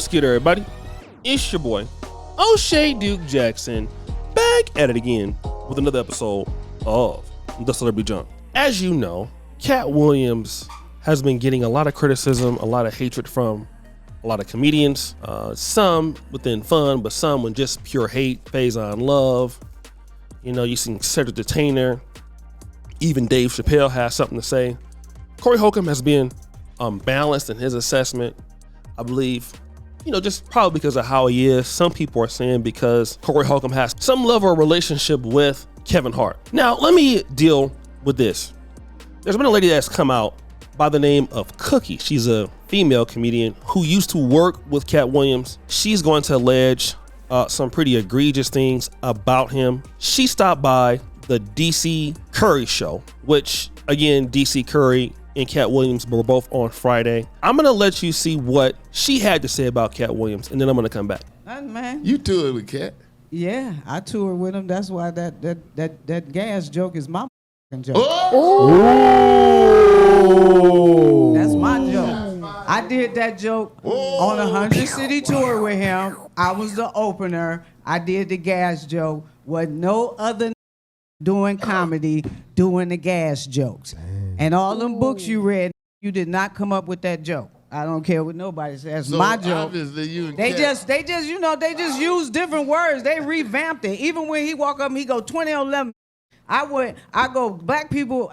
What's good, everybody? It's your boy, O'Shea Duke Jackson, back at it again with another episode of The Celebrity Junk. As you know, Katt Williams has been getting a lot of criticism, a lot of hatred from a lot of comedians, some within fun, but some with just pure hate, based on love. You know, you seen Cedric the Entertainer, even Dave Chappelle has something to say. Corey Holcomb has been balanced in his assessment, I believe, you know, just probably because of how he is. Some people are saying because Corey Holcomb has some level of relationship with Kevin Hart. Now, let me deal with this. There's been a lady that's come out by the name of Cookie. She's a female comedian who used to work with Katt Williams. She's going to allege some pretty egregious things about him. She stopped by the DC Curry show, which again, DC Curry and Katt Williams were both on Friday. I'm gonna let you see what she had to say about Katt Williams, and then I'm gonna come back. Man. You toured with Katt? Yeah, I toured with him. That's why that gas joke is my joke. Oh! That's my joke. I did that joke on a 100 city tour with him. I was the opener. I did the gas joke. With no other doing comedy, doing the gas jokes. And all them books you read, you did not come up with that joke. I don't care what nobody says. So my joke. Obviously you and They Katt. just, you know, they just use different words. They revamped it. Even when he walk up, he go 20 on 11. I go black people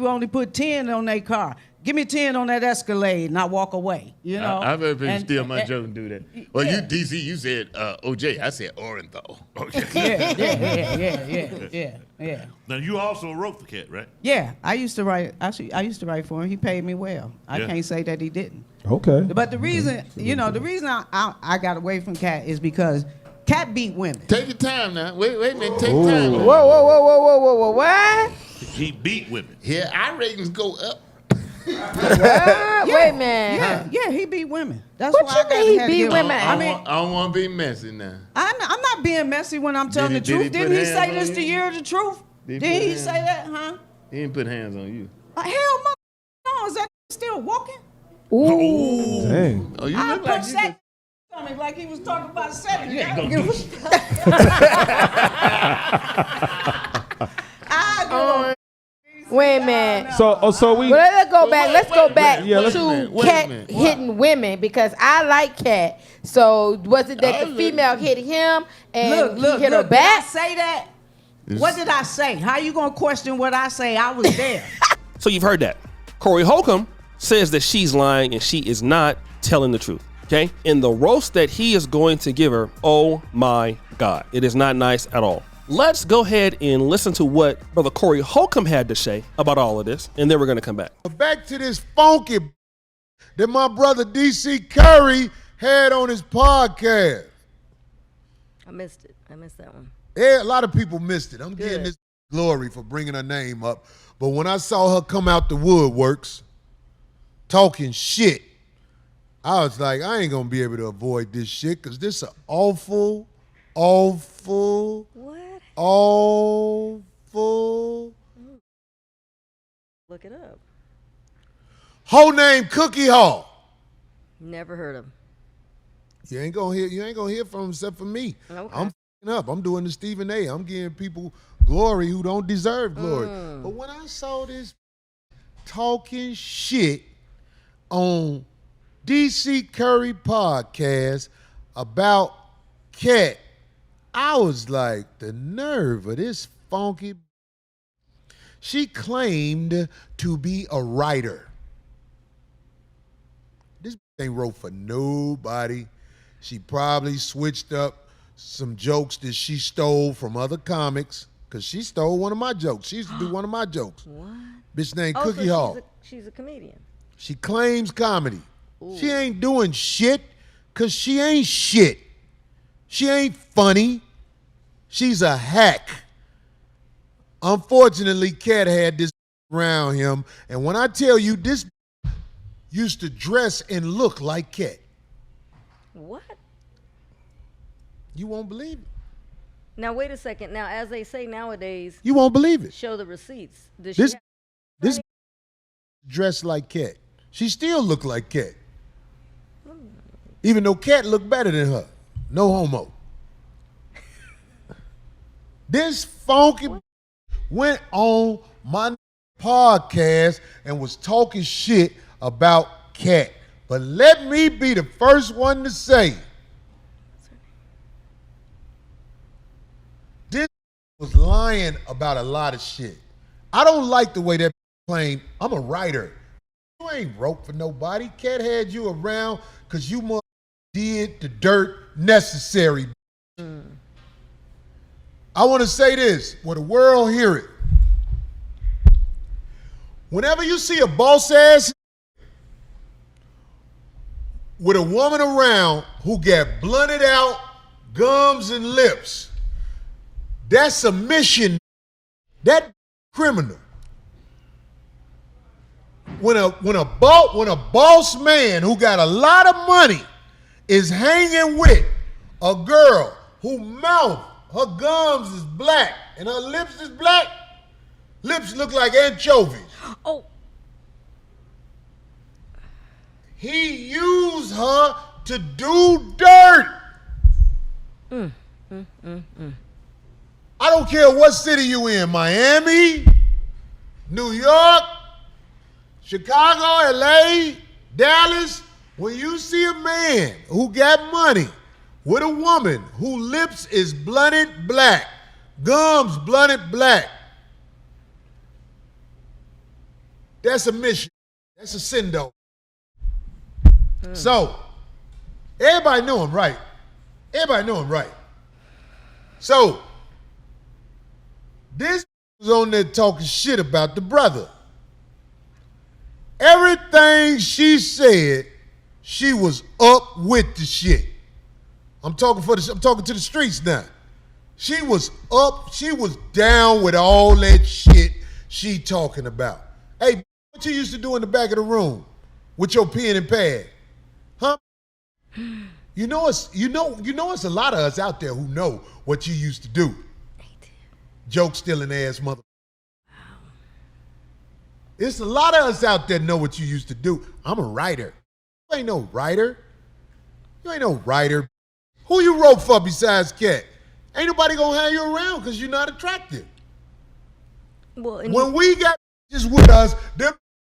only put 10 on their car. Give me 10 on that Escalade and I walk away. You know. I've heard people steal my joke and do that. Well, yeah. you DC, you said OJ. I said Orenthal. Yeah. Now you also wrote for Katt, right? Yeah, I used to write. Actually, I used to write for him. He paid me well. I can't say that he didn't. Okay. But the reason, the reason I got away from Katt is because Katt beat women. Take your time now. Wait a minute. Take time. Now. Whoa, what? He beat women. Yeah, our ratings go up. Wait a minute. Yeah, he beat women. That's What why you I mean he had to beat give women? I don't want to be messy now. I'm not being messy when I'm telling the Did he truth. put Didn't he hands say on this you? the year of the truth? Did Didn't he he put say hands- that, huh? He didn't put hands on you. Hell, no, is that still walking? Ooh. Dang. Oh, you I look like punched you that on me like he was talking about sex. You ain't gonna do shit. Wait a minute. So we. Well, let's go back. Let's go back Yeah, let's- to wait a Katt minute. hitting women because I like Katt. So was it that the female hit him and he hit her Did I back? say that? What did I say? How you gonna question what I say? I was there. So you've heard that. Corey Holcomb says that she's lying and she is not telling the truth. Okay? In the roast that he is going to give her, oh my God, it is not nice at all. Let's go ahead and listen to what Brother Corey Holcomb had to say about all of this, and then we're going to come back. Back to this funky that my brother DC Curry had on his podcast. I missed it. I missed that one. Yeah, a lot of people missed it. I'm getting this glory for bringing her name up. But when I saw her come out the woodworks talking shit, I was like, I ain't going to be able to avoid this shit because this is awful, What? awful. Look it up. Whole name Cookie Hall. Never heard of him. You ain't gonna hear from him except for me. Okay. I'm f***ing up. I'm doing the Stephen A. I'm giving people glory who don't deserve glory. But when I saw this talking shit on DC Curry podcast about Katt, I was like, the nerve of this funky. She claimed to be a writer. This ain't wrote for nobody. She probably switched up some jokes that she stole from other comics, because she stole one of my jokes. She used to do one of my jokes. What? Bitch named Oh, Cookie so Hall. she's a comedian. She claims comedy. She ain't doing shit because she ain't shit. She ain't funny. She's a hack. Unfortunately, Katt had this around him. And when I tell you, this used to dress and look like Katt. What? You won't believe it. Now wait a second. Now, as they say nowadays, You won't believe it. show the receipts. Does This she this dressed like Katt. She still look like Katt. Even though Katt looked better than her. No homo. This funky went on my podcast and was talking shit about Katt. But let me be the first one to say, this was lying about a lot of shit. I don't like the way that claimed, I'm a writer. You ain't wrote for nobody. Katt had you around because you did the dirt necessary. I want to say this, where the world hear it. Whenever you see a boss ass with a woman around who got blunted out gums and lips, that's a mission. That criminal. When a boss man who got a lot of money is hanging with a girl whose mouth, her gums is black and her lips is black, lips look like anchovies. Oh. He used her to do dirt. I don't care what city you in, Miami, New York, Chicago, LA, Dallas. When you see a man who got money with a woman whose lips is blunted black, gums blunted black, that's a mission. That's a sin though. So, everybody know him, right? Everybody know him, right? So, this was on there talking shit about the brother. Everything she said, she was up with the shit. I'm talking to the streets now. She was up, she was down with all that shit she talking about. Hey, what you used to do in the back of the room with your pen and pad? Huh? You know it's a lot of us out there who know what you used to do. Joke stealing ass mother. It's a lot of us out there know what you used to do. I'm a writer. You ain't no writer. You ain't no writer. Who you wrote for besides Katt? Ain't nobody gonna have you around because you're not attractive. Well, when we got just with us, they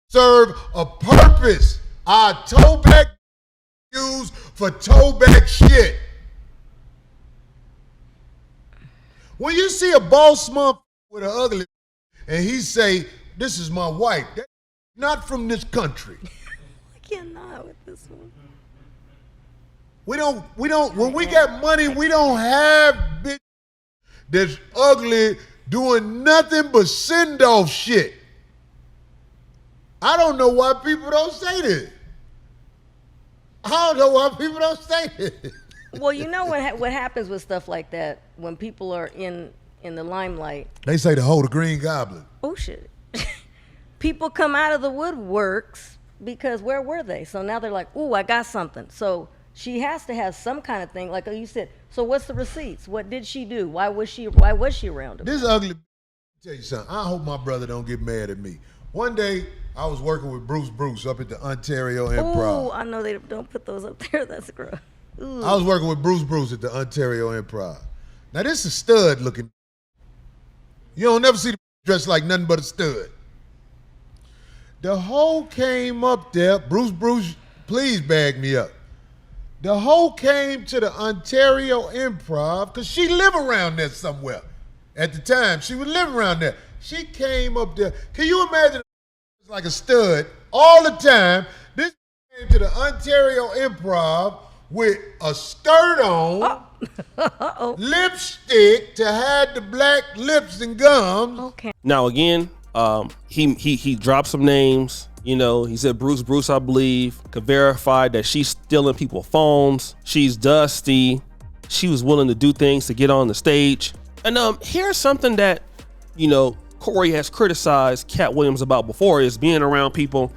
serve a purpose. Our toe back used for toe back shit. When you see a boss motherfucker with an ugly and he say, this is my wife, that's not from this country. I cannot with this one. We don't, when we got money, we don't have bitch that's ugly doing nothing but send off shit. I don't know why people don't say this. I don't know why people don't say this. Well, you know what happens with stuff like that when people are in the limelight. They say to hold a green goblin. Oh shit. People come out of the woodworks because where were they? So now they're like, ooh, I got something. So she has to have some kind of thing, like you said. So what's the receipts? What did she do? Why was she around him? This ugly. Let me tell you something. I hope my brother don't get mad at me. One day I was working with Bruce up at the Ontario Improv. Oh, I know they don't put those up there. That's gross. Ooh. I was working with Bruce at the Ontario Improv. Now this is stud looking. You don't never see the dressed like nothing but a stud. The hoe came up there. Bruce, please bag me up. The hoe came to the Ontario Improv because she lived around there somewhere. At the time, she was living around there. She came up there. Can you imagine like a stud all the time? This came to the Ontario Improv with a skirt on, lipstick to hide the black lips and gums. Okay. Now again, he dropped some names. You know, he said Bruce, I believe, could verify that she's stealing people's phones. She's dusty. She was willing to do things to get on the stage. And here's something that, you know, Corey has criticized Katt Williams about before, is being around people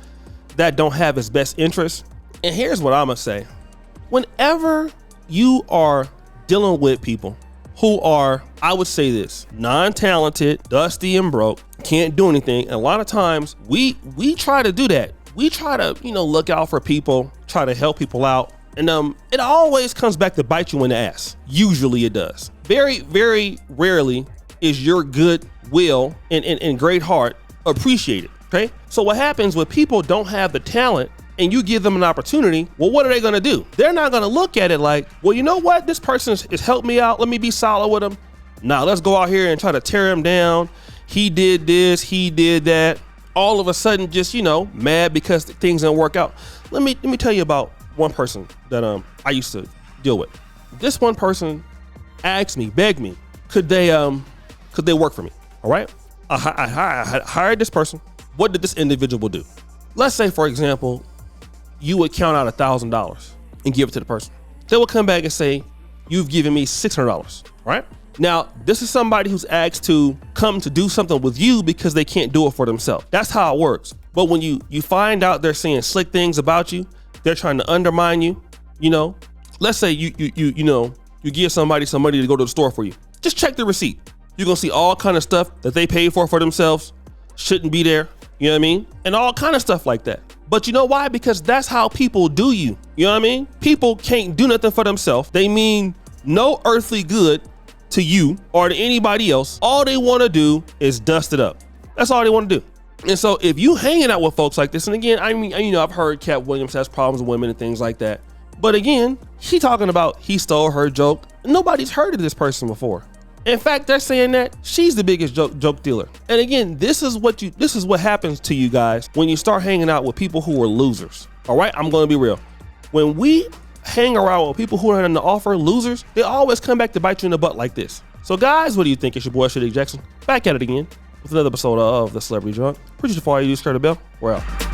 that don't have his best interests. And here's what I'm gonna say. Whenever you are dealing with people who are, I would say this, non-talented, dusty and broke, can't do anything. And a lot of times we try to do that. We try to, you know, look out for people, try to help people out. And it always comes back to bite you in the ass. Usually it does. Very, very rarely is your goodwill and great heart appreciated, okay? So what happens when people don't have the talent and you give them an opportunity, well, what are they gonna do? They're not gonna look at it like, well, you know what? This person has helped me out. Let me be solid with them. Now let's go out here and try to tear him down. He did this, he did that. All of a sudden, just, you know, mad because things didn't work out. Let me tell you about one person that I used to deal with. This one person asked me, begged me, could they work for me? All right. I hired this person. What did this individual do? Let's say, for example, you would count out $1,000 and give it to the person. They will come back and say, you've given me $600, right? Now, this is somebody who's asked to come to do something with you because they can't do it for themselves. That's how it works. But when you find out they're saying slick things about you, they're trying to undermine you, you know, let's say you give somebody some money to go to the store for you. Just check the receipt. You're gonna see all kind of stuff that they paid for themselves, shouldn't be there, you know what I mean? And all kind of stuff like that. But you know why? Because that's how people do you. You know what I mean? People can't do nothing for themselves. They mean no earthly good to you or to anybody else. All they want to do is dust it up. That's all they want to do. And so if you hanging out with folks like this, and again, I mean, you know, I've heard Katt Williams has problems with women and things like that. But again, he talking about he stole her joke. Nobody's heard of this person before. In fact, they're saying that she's the biggest joke dealer. And again, this is what happens to you guys when you start hanging out with people who are losers. All right, I'm going to be real. When we hang around with people who are in the offer, losers, they always come back to bite you in the butt like this. So guys, what do you think? It's your boy Shady Jackson, back at it again with another episode of The Celebrity Drunk. Producer for all you, Skirt the Bell. We're out.